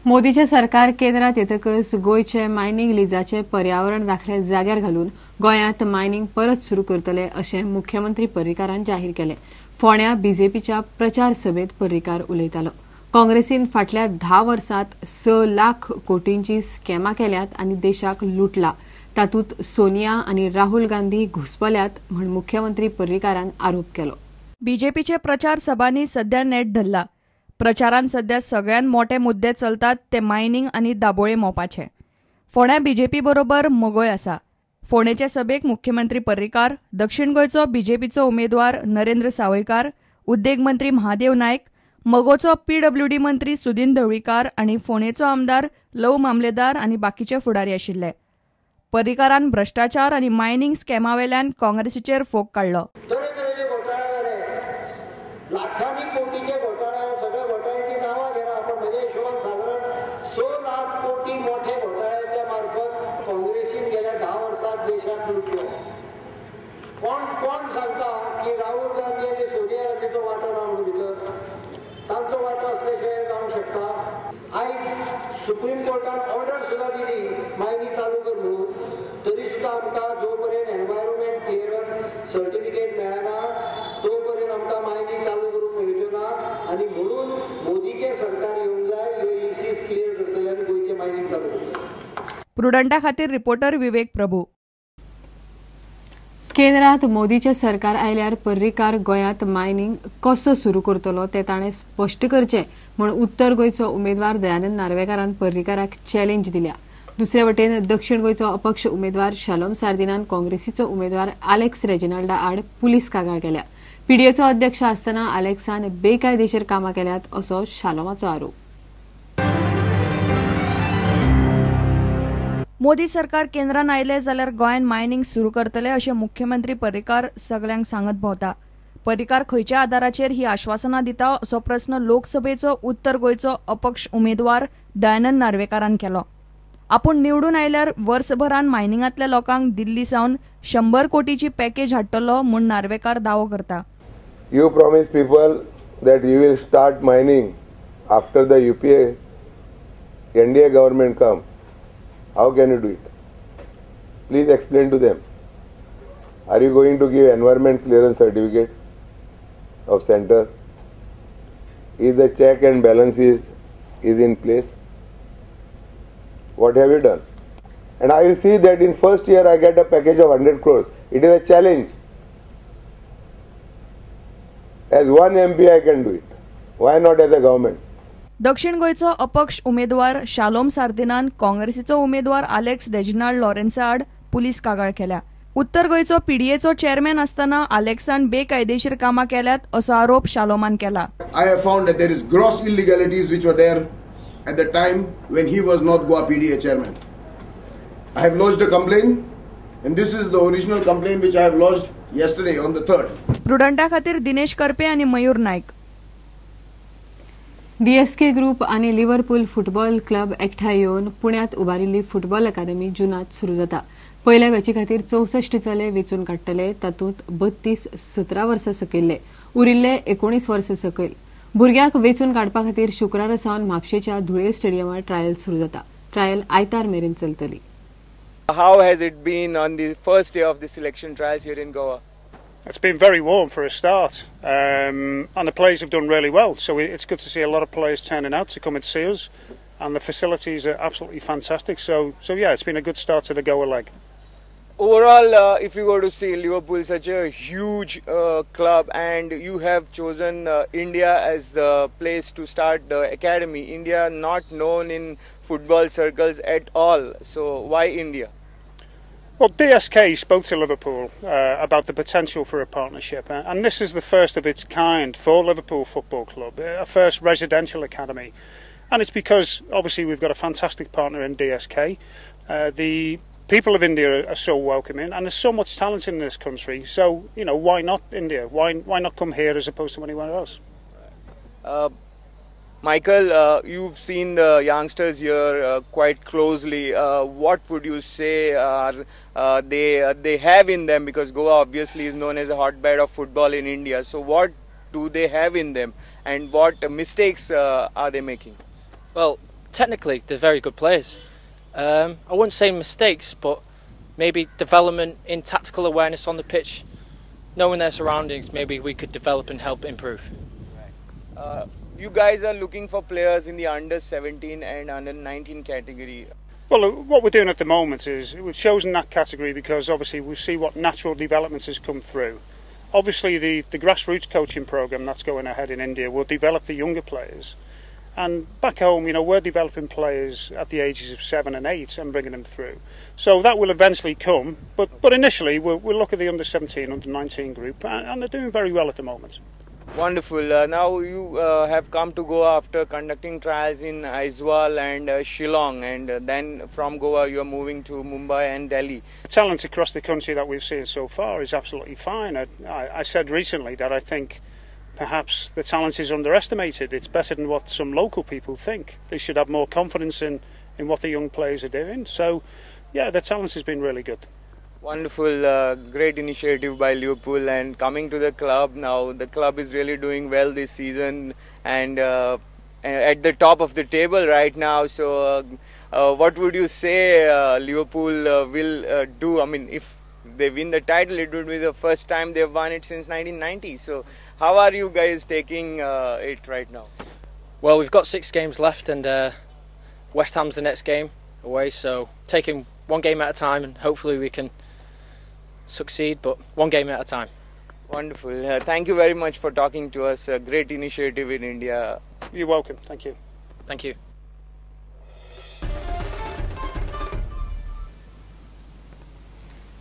मोदीचे सरकार केंद्रात येतकच गोयचे मायनिंग लिजाचे पर्यावरण दाखले जाग्यार घालून गोंयांत मायनिंग परत सुरू करतले अशें मुख्यमंत्री पर्रीकारान जाहीर केले। फोंड्या बीजेपीच्या प्रचार सभेत पर्रीकार उलयतालो। काँग्रेसीन फाटल्या 10 वर्सांत 6 लाख कोटींची स्कॅमां केल्यात आनी देशाक लुटला। तातूंत सोनिया आनी राहुल गांधी घुसपल्यात म्हण मुख्यमंत्री पर्रीकारान आरोप केलो। बीजेपीचे प्रचार सभांनी सध्या नेट धरला। प्रचारान सध्या सगळ्यात मोठे मुद्दे चलतात ते मायनिंग आनी दाबोळे मोपाचे। फोंड्या बीजेपी बरोबर मोगोय आसा। फोंडेचे सभेक मुख्यमंत्री पर्रीकार, दक्षिण गोंयचो बीजेपीचो उमेदवार नरेंद्र सावयकार, उद्देग मंत्री महादेव नायक, मोगोचो पीडब्ल्यूडी मंत्री सुदीन ढवळीकार आनी फोंडेचो आमदार लव मामलेदार आनी बाकीचे फुडारी आशिल्ले। पर्रीकारान भ्रष्टाचार आनी मायनिंग स्कॅमावेल्यान काँग्रेसीचेर फोग काडलो। लाखांनी कोटीचे घोटाळे सगळ्या घोटाळ्यांची नावं घेणार आपण म्हणजे हिशोबान साधारण 6 लाख कोटी मोठे घोटाळ्याच्या मार्फत काँग्रेसीन गेल्या 10 वर्षात देशात लुटलो। कोण सांगता की राहुल गांधी आणि सोनिया गांधीचो वाटो ना म्हणून भितर तांचो वाटो असल्याशिवाय जावंक शकता। आयज सुप्रीम कोर्टान ऑर्डर सुद्धा दिली मायनी चालू कर म्हणून, तरी सुद्धा आमकां जो पर्यंत एनवायरमेंट क्लिअरन्स सर्टिफिकेट मेळना तो पर्यंत आमकां मायनी चालू करूंक मेळच्यो ना। आनी म्हणून मोदीचे सरकार येवंक जाय, ह्यो इसीज क्लियर करतले आनी गोंयचे मायनिंग चालू करतले। प्रुडंटा खातीर रिपोर्टर विवेक प्रभू। केंद्रात मोदीचे सरकार आयल्यार पर्रीकार गोंयांत मायनिंग कसो सुरू करतलो ते ताणें स्पश्ट करचें म्हण उत्तर गोंयचो उमेदवार दयानंद नार्वेकारान पर्रीकाराक चॅलेंज दिल्या। दुसरे वटेन दक्षिण गोंयचो अपक्ष उमेदवार शालोम सार्दिनान काँग्रेसीचो उमेदवार आलेक्स रेजिनाल्डा आड पुलीस कागाळ केल्या। पीडीएचो अध्यक्ष आसतना आलेक्सान बेकायदेशीर कामां केल्यात असो शालोमाचो आरोप। मोदी सरकार केंद्रान आयले जाल्यार गोंयांत मायनिंग सुरू करतले अशें मुख्यमंत्री पर्रीकार सगळ्यांक सांगत भोंवता। पर्रीकार खंयच्या आदाराचेर ही आश्वासनां दिता असो प्रस्न लोकसभेचो उत्तर गोंयचो अपक्ष उमेदवार दयानंद नार्वेकारान केलो। आपूण निवडून आयल्यार वर्सभरान मायनिंगांतल्या लोकांक दिल्ली सावन 100 कोटीची पॅकेज हाडटलो म्हूण नार्वेकार दावो करता। You promise people that you will start mining after the UPA NDA government come. How can you do it? Please explain to them. Are you going to give environment clearance certificate of center? Is the check and balance is in place? What have you done? And I will see that in first year I get a package of 100 crores. It is a challenge. As one MP I can do it. Why not as a government? दक्षिण गोंयचो अपक्ष उमेदवार shalom सार्दिनान काँग्रेसीचो उमेदवार Alex Reginald लॉरेन्सा आड police कागाळ केल्या। उत्तर गोंयचो पीडीएचो chairman आसतना आलेक्सान बेकायदेशीर कामां केल्यात असो आरोप शालोमान केला। I have found that there is gross illegalities which were there at the time when he was not Goa PDA chairman. I have lodged a complaint and this is the original complaint which I have lodged yesterday on the 3rd. प्रुडंटा खातीर दिनेश करपे आनी मयूर नायक। D.S.K group आनी Liverpool football club एकठांय येवन पुण्यात उबारिल्ली football academy जूनात सुरू जाता। पयल्या मॅची खातीर 64 चले वेंचून काडटले, तातूंत 32 17 वर्सां सकयल्ले, उरिल्ले 19 वर्सां सकयल। भुरग्यांक वेंचून काडपा खातीर शुक्रारा सावन म्हापशेच्या धुळे स्टेडियमार ट्रायल सुरू जाता। ट्रायल आयतार मेरेन चलतली। How has it been on the first day of the selection trials here in Goa? It's been very warm for a start, and the players have done really well. So it's good to see a lot of players turning out to come and see us, and the facilities are absolutely fantastic. So yeah, it's been a good start to the Goa leg. Overall, if you go to see Liverpool, such a huge club, and you have chosen India as the place to start the academy. India not known in football circles at all. So why India? Well, D.S.K spoke to Liverpool about the potential for a partnership, and this is the first of its kind for Liverpool Football Club, a first residential academy. And it's because obviously we've got a fantastic partner in D.S.K. The people of India are so welcoming, and there's so much talent in this country. So why not India? Why not come here as opposed to anywhere else? Michael, you've seen the youngsters here quite closely. What would you say they have in them? Because Goa obviously is known as a hotbed of football in India. So what do they have in them, and what mistakes are they making? Well, technically they're very good players. I wouldn't say mistakes, but maybe development in tactical awareness on the pitch, knowing their surroundings, maybe we could develop and help improve. You guys are looking for players in the under 17 and under 19 category. Well, what we're doing at the moment is we've chosen that category because obviously we see what natural developments has come through. Obviously the grassroots coaching programme that's going ahead in India will develop the younger players. And back home, we're developing players at the ages of 7 and 8 and bringing them through. So that will eventually come, but initially we'll look at the under 17, under 19 group, and they're doing very well at the moment. Wonderful. Now you have come to Goa after conducting trials in Aizawl and Shillong, and then from Goa you are moving to Mumbai and Delhi. The talent across the country that we've seen so far is absolutely fine. I said recently that I think perhaps the talent is underestimated. It's better than what some local people think. They should have more confidence in what the young players are doing. So, yeah, the talent has been really good. Wonderful, great initiative by Liverpool, and coming to the club now. The club is really doing well this season and at the top of the table right now. So, what would you say Liverpool will do? I mean, if they win the title, it would be the first time they've won it since 1990. So, how are you guys taking it right now? Well, we've got 6 games left, and West Ham's the next game away. So, taking one game at a time, and hopefully we can succeed, but one game at a time. Wonderful. Thank you very much for talking to us. A great initiative in India. You're welcome. Thank you. Thank you.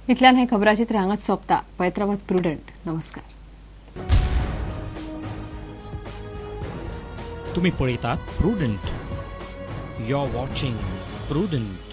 इतल्यान हे खबराचित्र हांगाच सोंपता. पळयत रावात prudent. नमस्कार. तुम्ही पळयतात Prudent. You are watching prudent.